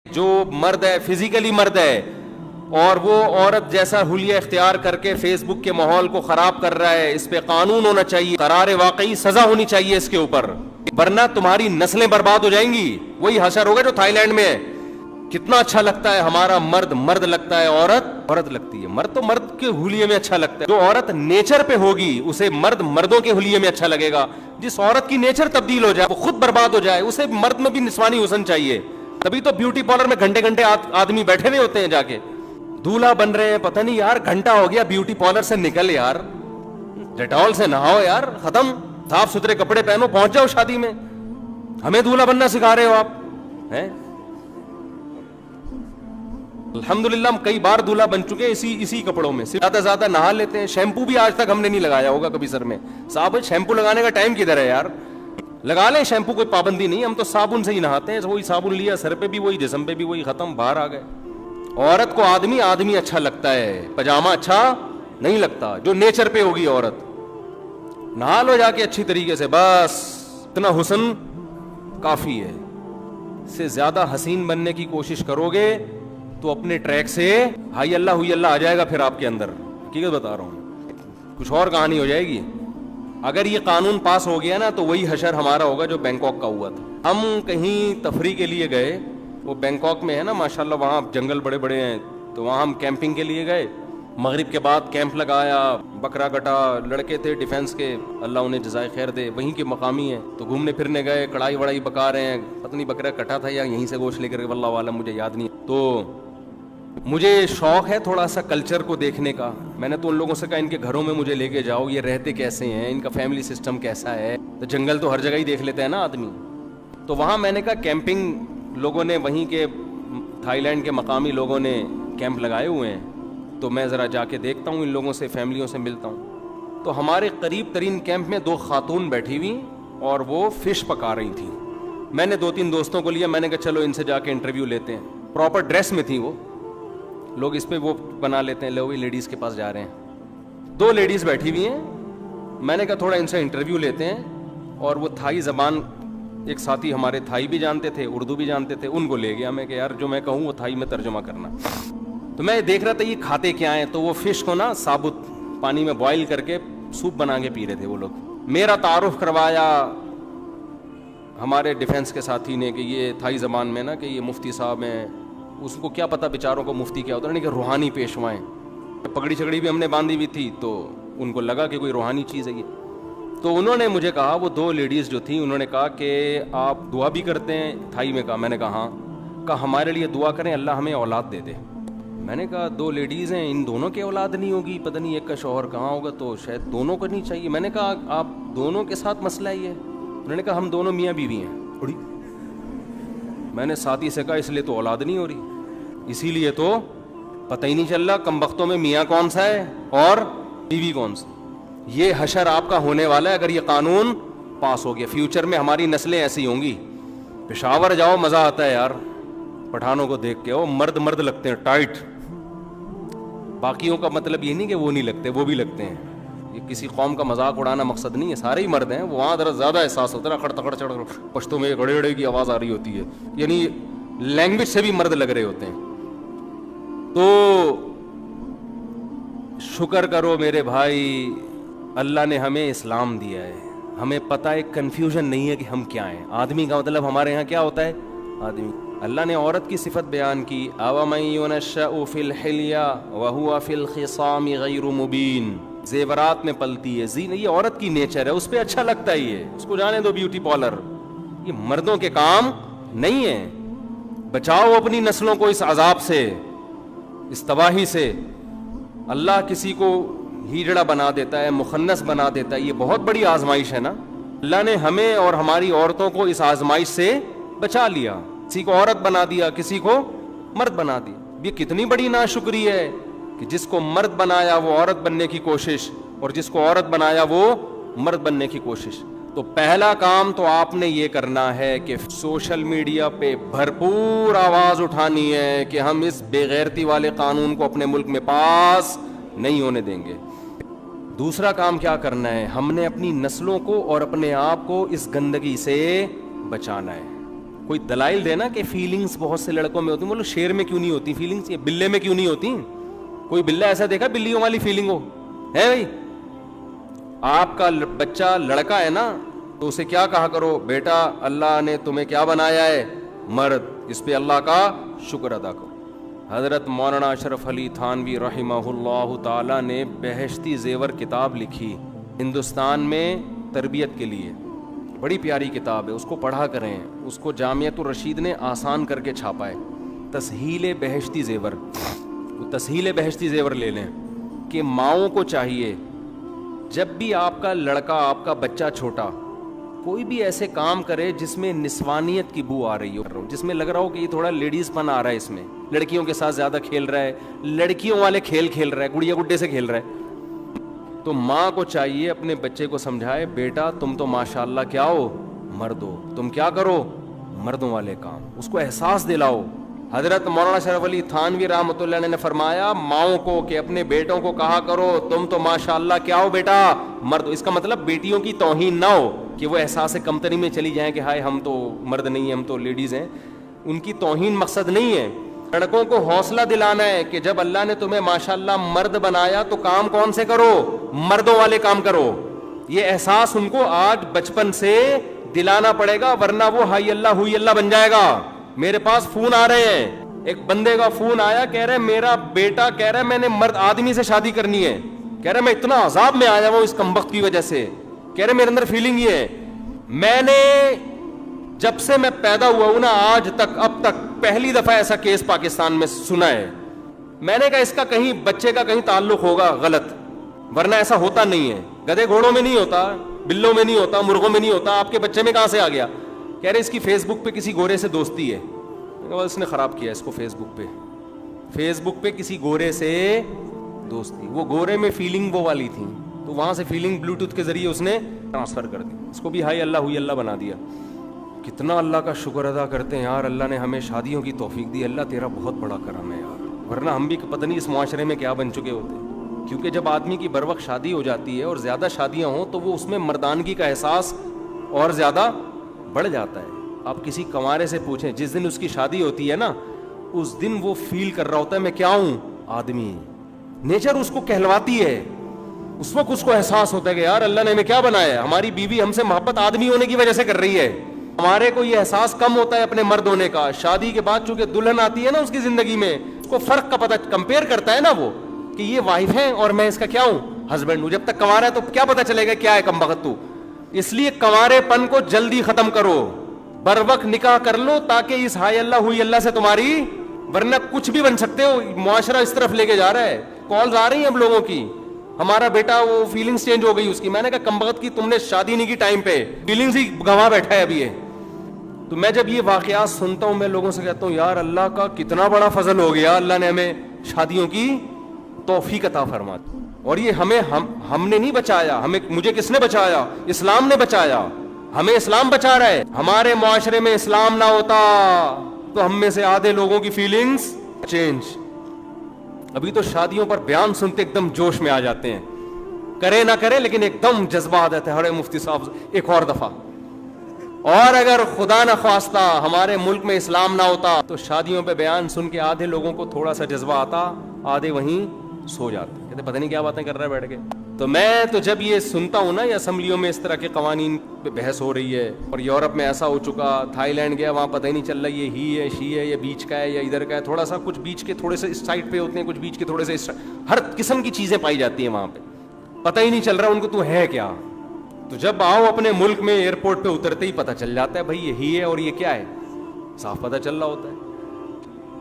جو مرد ہے فزیکلی مرد ہے اور وہ عورت جیسا حلیہ اختیار کر کے فیس بک کے ماحول کو خراب کر رہا ہے، اس پہ قانون ہونا چاہیے، قرار واقعی سزا ہونی چاہیے اس کے اوپر، ورنہ تمہاری نسلیں برباد ہو جائیں گی۔ وہی حشر ہوگا جو تھائی لینڈ میں ہے۔ کتنا اچھا لگتا ہے ہمارا مرد مرد لگتا ہے، عورت عورت لگتی ہے۔ مرد تو مرد کے حلیے میں اچھا لگتا ہے، جو عورت نیچر پہ ہوگی اسے مرد مردوں کے حلیے میں اچھا لگے گا۔ جس عورت کی نیچر تبدیل ہو جائے، وہ خود برباد ہو جائے، اسے مرد میں بھی نسوانی حسن چاہیے۔ تبھی تو بیوٹی پارلر میں گھنٹے گھنٹے آدمی بیٹھے ہوئے ہوتے ہیں، جا کے دولہا بن رہے ہیں۔ پتہ نہیں یار، گھنٹہ ہو گیا بیوٹی پارلر سے نکل یار، ڈیٹول سے نہاؤ یار، ختم، صاف ستھرے کپڑے پہنو، پہنچ جاؤ شادی میں۔ ہمیں دولہا بننا سکھا رہے ہو آپ ہیں؟ الحمدللہ ہم کئی بار دولہا بن چکے ہیں اسی کپڑوں میں، زیادہ زیادہ نہا لیتے ہیں۔ شیمپو بھی آج تک ہم نے نہیں لگایا ہوگا کبھی سر میں۔ صاحب شیمپو لگانے کا ٹائم کدھر ہے یار؟ لگا لیں شیمپو، کوئی پابندی نہیں، ہم تو صابن سے ہی نہاتے ہیں۔ وہی صابن لیا، سر پہ بھی وہی، جسم پہ بھی وہی، ختم، باہر آ گئے۔ عورت کو آدمی اچھا لگتا ہے، پاجامہ اچھا نہیں لگتا۔ جو نیچر پہ ہوگی عورت، نہا لو جا کے اچھی طریقے سے، بس اتنا حسن کافی ہے۔ اس سے زیادہ حسین بننے کی کوشش کرو گے تو اپنے ٹریک سے ہائی اللہ ہوئی اللہ آ جائے گا پھر آپ کے اندر۔ حقیقت بتا رہا ہوں، کچھ اور کہانی ہو جائے گی۔ اگر یہ قانون پاس ہو گیا نا تو وہی حشر ہمارا ہوگا جو بینکاک کا ہوا تھا۔ ہم کہیں تفریح کے لیے گئے، وہ بینکاک میں ہے نا ماشاءاللہ، وہاں جنگل بڑے بڑے ہیں، تو وہاں ہم کیمپنگ کے لیے گئے۔ مغرب کے بعد کیمپ لگایا، بکرا گٹا لڑکے تھے ڈیفینس کے، اللہ انہیں جزائے خیر دے، وہیں کے مقامی ہیں، تو گھومنے پھرنے گئے، کڑھائی وڑائی پکا رہے ہیں، پتہ نہیں بکرا کٹا تھا یا یہیں سے گوشت لے کر، واللہ عالم، مجھے یاد نہیں۔ تو مجھے شوق ہے تھوڑا سا کلچر کو دیکھنے کا۔ میں نے تو ان لوگوں سے کہا ان کے گھروں میں مجھے لے کے جاؤ، یہ رہتے کیسے ہیں، ان کا فیملی سسٹم کیسا ہے۔ تو جنگل تو ہر جگہ ہی دیکھ لیتے ہیں نا آدمی۔ تو وہاں میں نے کہا کیمپنگ لوگوں نے، وہیں کے تھائی لینڈ کے مقامی لوگوں نے کیمپ لگائے ہوئے ہیں، تو میں ذرا جا کے دیکھتا ہوں، ان لوگوں سے، فیملیوں سے ملتا ہوں۔ تو ہمارے قریب ترین کیمپ میں 2 خاتون بیٹھی ہوئی اور وہ فش پکا رہی تھیں۔ میں نے 2-3 دوستوں کو لیا، میں نے کہا چلو ان سے جا کے انٹرویو لیتے ہیں۔ پراپر ڈریس میں تھی وہ، لوگ اس پہ وہ بنا لیتے ہیں، لو لیڈیز کے پاس جا رہے ہیں۔ 2 لیڈیز بیٹھی ہوئی ہیں، میں نے کہا تھوڑا ان سے انٹرویو لیتے ہیں۔ اور وہ تھائی زبان، ایک ساتھی ہمارے تھائی بھی جانتے تھے، اردو بھی جانتے تھے، ان کو لے گیا میں کہ یار جو میں کہوں وہ تھائی میں ترجمہ کرنا۔ تو میں دیکھ رہا تھا یہ کھاتے کیا ہیں، تو وہ فش کو نا ثابت پانی میں بوائل کر کے سوپ بنا کے پی رہے تھے وہ لوگ۔ میرا تعارف کروایا ہمارے ڈیفینس کے ساتھی نے کہ یہ تھائی زبان میں نا کہ یہ مفتی صاحب ہیں۔ اس کو کیا پتا بیچاروں کو مفتی کیا ہوتا ہے، نہیں کہ روحانی پیشوائیں۔ پگڑی چگڑی بھی ہم نے باندھی ہوئی تھی تو ان کو لگا کہ کوئی روحانی چیز ہے یہ۔ تو انہوں نے مجھے کہا، وہ 2 لیڈیز جو تھیں، انہوں نے کہا کہ آپ دعا بھی کرتے ہیں تھائی میں؟ کہا، میں نے کہا ہاں۔ کہا ہمارے لیے دعا کریں اللہ ہمیں اولاد دے دے۔ میں نے کہا 2 لیڈیز ہیں، ان دونوں کی اولاد نہیں ہوگی، پتہ نہیں ایک کا شوہر کہاں ہوگا، تو شاید دونوں کو نہیں چاہیے۔ میں نے کہا آپ دونوں کے ساتھ مسئلہ ہی ہے؟ انہوں نے کہا ہم دونوں میاں بیوی ہیں۔ میں نے ساتھی سے کہا اس لیے تو اولاد نہیں ہو رہی، اسی لیے تو پتہ ہی نہیں چل رہا کم بختوں میں میاں کون سا ہے اور بیوی کون سی۔ یہ حشر آپ کا ہونے والا ہے اگر یہ قانون پاس ہو گیا۔ فیوچر میں ہماری نسلیں ایسی ہوں گی۔ پشاور جاؤ مزہ آتا ہے یار، پٹھانوں کو دیکھ کے، وہ مرد مرد لگتے ہیں، ٹائٹ۔ باقیوں کا مطلب یہ نہیں کہ وہ نہیں لگتے، وہ بھی لگتے ہیں۔ یہ کسی قوم کا مذاق اڑانا مقصد نہیں ہے، سارے ہی مرد ہیں۔ وہاں ذرا زیادہ احساس ہوتا ہے نا، کھڑ چڑھ پشتوں میں گڑے گڑے کی آواز آ رہی ہوتی ہے، یعنی لینگویج سے بھی مرد لگ رہے ہوتے ہیں۔ تو شکر کرو میرے بھائی، اللہ نے ہمیں اسلام دیا ہے، ہمیں پتہ ہے، کنفیوژن نہیں ہے کہ ہم کیا ہیں۔ آدمی کا مطلب ہمارے ہاں کیا ہوتا ہے؟ آدمی۔ اللہ نے عورت کی صفت بیان کی، أَوَمَن يُنَشَّأُ فِي الْحِلْيَةِ وَهُوَ فِي الْخِصَامِ غَيْرُ مُبِينٍ۔ زیورات میں پلتی ہے، یہ عورت کی نیچر ہے، اس پہ اچھا لگتا ہی ہے، اس کو جانے دو بیوٹی پارلر۔ یہ مردوں کے کام نہیں ہے۔ بچاؤ اپنی نسلوں کو اس عذاب سے، اس تباہی سے۔ اللہ کسی کو ہیجڑا بنا دیتا ہے، مخنث بنا دیتا ہے، یہ بہت بڑی آزمائش ہے نا۔ اللہ نے ہمیں اور ہماری عورتوں کو اس آزمائش سے بچا لیا، کسی کو عورت بنا دیا، کسی کو مرد بنا دیا۔ یہ کتنی بڑی ناشکری ہے کہ جس کو مرد بنایا وہ عورت بننے کی کوشش، اور جس کو عورت بنایا وہ مرد بننے کی کوشش۔ تو پہلا کام تو آپ نے یہ کرنا ہے کہ سوشل میڈیا پہ بھرپور آواز اٹھانی ہے کہ ہم اس بے غیرتی والے قانون کو اپنے ملک میں پاس نہیں ہونے دیں گے۔ دوسرا کام کیا کرنا ہے؟ ہم نے اپنی نسلوں کو اور اپنے آپ کو اس گندگی سے بچانا ہے۔ کوئی دلائل دینا کہ فیلنگز بہت سے لڑکوں میں ہوتی ہیں. بولو شیر میں کیوں نہیں ہوتی فیلنگز, یہ بلے میں کیوں نہیں ہوتی؟ کوئی بلّا ایسا دیکھا بلیوں والی فیلنگ ہو ہے بھائی؟ آپ کا بچہ لڑکا ہے نا تو اسے کیا کہا کرو, بیٹا اللہ نے تمہیں کیا بنایا ہے, مرد, اس پہ اللہ کا شکر ادا کرو. حضرت مولانا اشرف علی تھانوی رحمہ اللہ تعالی نے بہشتی زیور کتاب لکھی ہندوستان میں تربیت کے لیے, بڑی پیاری کتاب ہے, اس کو پڑھا کریں. اس کو جامعۃ الرشید نے آسان کر کے چھاپا ہے, تسہیل بہشتی زیور. تسہیل بہشتی زیور لے لیں کہ ماؤں کو چاہیے جب بھی آپ کا لڑکا, آپ کا بچہ چھوٹا کوئی بھی ایسے کام کرے جس میں نسوانیت کی بو آ رہی ہو, جس میں لگ رہا ہو کہ یہ تھوڑا لیڈیز پن آ رہا ہے, اس میں لڑکیوں کے ساتھ زیادہ کھیل رہا ہے, لڑکیوں والے کھیل رہا ہے, گڑیا گڈے سے کھیل رہا ہے, تو ماں کو چاہیے اپنے بچے کو سمجھائے, بیٹا تم تو ماشاءاللہ کیا ہو, مرد ہو, تم کیا کرو, مردوں والے کام. اس کو احساس دلاؤ. حضرت مولانا شرف علی تھانوی رحمۃ اللہ نے فرمایا ماؤں کو کہ اپنے بیٹوں کو کہا کرو تم تو ماشاءاللہ کیا ہو بیٹا, مرد ہو. اس کا مطلب بیٹیوں کی توہین نہ ہو کہ وہ احساس کمتری میں چلی جائیں کہ ہائے ہم تو مرد نہیں ہیں, ہم تو لیڈیز ہیں. ان کی توہین مقصد نہیں ہے. لڑکوں کو حوصلہ دلانا ہے کہ جب اللہ نے تمہیں ماشاءاللہ مرد بنایا تو کام کون سے کرو, مردوں والے کام کرو. یہ احساس ان کو آج بچپن سے دلانا پڑے گا, ورنہ وہ ہائی اللہ ہوئی اللہ بن جائے گا. میرے پاس فون آ رہے ہیں, ایک بندے کا فون آیا, کہہ رہے میرا بیٹا کہہ رہا ہے میں نے مرد آدمی سے شادی کرنی ہے, کہہ رہا میں اتنا عذاب میں آیا ہوں اس کمبخت کی وجہ سے, کہہ رہے میرے اندر فیلنگ یہ ہے, میں نے جب سے میں پیدا ہوا ہوں نا آج تک اب تک پہلی دفعہ ایسا کیس پاکستان میں سنا ہے. میں نے کہا اس کا کہیں بچے کا کہیں تعلق ہوگا غلط, ورنہ ایسا ہوتا نہیں ہے. گدھے گھوڑوں میں نہیں ہوتا, بلوں میں نہیں ہوتا, مرغوں میں نہیں ہوتا, آپ کے بچے میں کہاں سے آ گیا؟ کہہ رہے اس کی فیس بک پہ کسی گورے سے دوستی ہے. اس نے خراب کیا اس کو, فیس بک پہ کسی گورے سے دوستی, وہ گورے میں فیلنگ وہ والی تھی تو وہاں سے فیلنگ بلوٹوتھ کے ذریعے اس نے ٹرانسفر کر دی, اس کو بھی ہائی اللہ ہوئی اللہ بنا دیا. کتنا اللہ کا شکر ادا کرتے ہیں یار, اللہ نے ہمیں شادیوں کی توفیق دی, اللہ تیرا بہت بڑا کرم ہے یار, ورنہ ہم بھی پتہ نہیں اس معاشرے میں کیا بن چکے ہوتے. کیونکہ جب آدمی کی بر وقت شادی ہو جاتی ہے اور زیادہ شادیاں ہوں تو وہ اس میں مردانگی کا احساس اور زیادہ بڑھ جاتا ہے. آپ کسی کنوارے سے پوچھیں, جس دن اس کی شادی ہوتی ہے نا اس دن وہ فیل کر رہا ہوتا ہے میں کیا ہوں, آدمی. نیچر اس کو کہلواتی ہے, اس وقت اس کو احساس ہوتا ہے کہ یار اللہ نے ہمیں کیا بنایا ہے, ہماری بیوی ہم سے محبت آدمی ہونے کی وجہ سے کر رہی ہے. ہمارے کو یہ احساس کم ہوتا ہے اپنے مرد ہونے کا. شادی کے بعد چونکہ دلہن آتی ہے نا اس کی زندگی میں, اس کو فرق کا پتہ کمپیئر کرتا ہے نا وہ کہ یہ وائف ہے اور میں اس کا کیا ہوں, ہسبینڈ ہوں. جب تک کنوارا ہے تو کیا پتہ چلے گا کیا ہے کم بخت تو. اس لیے کنوارے پن کو جلدی ختم کرو, بر وقت نکاح کر لو تاکہ اس ہائی اللہ ہوئی اللہ سے تمہاری, ورنہ کچھ بھی بن سکتے ہو. معاشرہ اس طرف لے کے جا رہا ہے, کالز آ رہی ہیں اب لوگوں کی, ہمارا بیٹا وہ فیلنگز چینج ہو گئی اس کی. میں نے کہا کم بخت کی تم نے شادی نہیں کی ٹائم پہ, فیلنگز ہی گنوا بیٹھا ہے ابھی یہ. تو میں جب یہ واقعات سنتا ہوں میں لوگوں سے کہتا ہوں یار اللہ کا کتنا بڑا فضل ہو گیا, اللہ نے ہمیں شادیوں کی توفیق عطا فرما دی. اور یہ ہم نے نہیں بچایا, مجھے کس نے بچایا, اسلام نے بچایا. ہمیں اسلام بچا رہا ہے. ہمارے معاشرے میں اسلام نہ ہوتا تو ہم میں سے آدھے لوگوں کی فیلنگز چینج. ابھی تو شادیوں پر بیان سنتے ایک دم جوش میں آ جاتے ہیں, کرے نہ کرے لیکن ایک دم جذبہ آ جاتا ہے, ارے مفتی صاحب ایک اور دفعہ. اور اگر خدا نہ خواستہ ہمارے ملک میں اسلام نہ ہوتا تو شادیوں پہ بیان سن کے آدھے لوگوں کو تھوڑا سا جذبہ آتا, آدھے وہیں سو جاتے, کہتے پتہ نہیں کیا باتیں کر رہا ہے بیٹھ کے. تو میں تو جب یہ سنتا ہوں نا, یا اسمبلیوں میں اس طرح کے قوانین پہ بحث ہو رہی ہے, اور یورپ میں ایسا ہو چکا, تھائی لینڈ گیا وہاں پتہ ہی نہیں چل رہا یہ ہی ہے شی ہے, یہ بیچ کا ہے یا ادھر کا ہے, تھوڑا سا کچھ بیچ کے تھوڑے سے اس سائڈ پہ ہوتے ہیں, کچھ بیچ کے تھوڑے سے ہر قسم کی چیزیں پائی جاتی ہیں وہاں پہ, پتہ ہی نہیں چل رہا ان کو تو ہے کیا. تو جب آؤ اپنے ملک میں ایئرپورٹ پہ اترتے ہی پتہ چل جاتا ہے بھائی یہی ہے اور یہ کیا ہے, صاف پتہ چل رہا ہوتا ہے.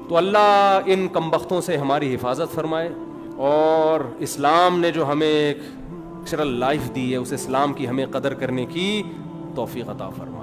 تو اللہ ان کمبختوں سے ہماری حفاظت فرمائے, اور اسلام نے جو ہمیں ایک نیچرل لائف دی ہے اس اسلام کی ہمیں قدر کرنے کی توفیق عطا فرمائے.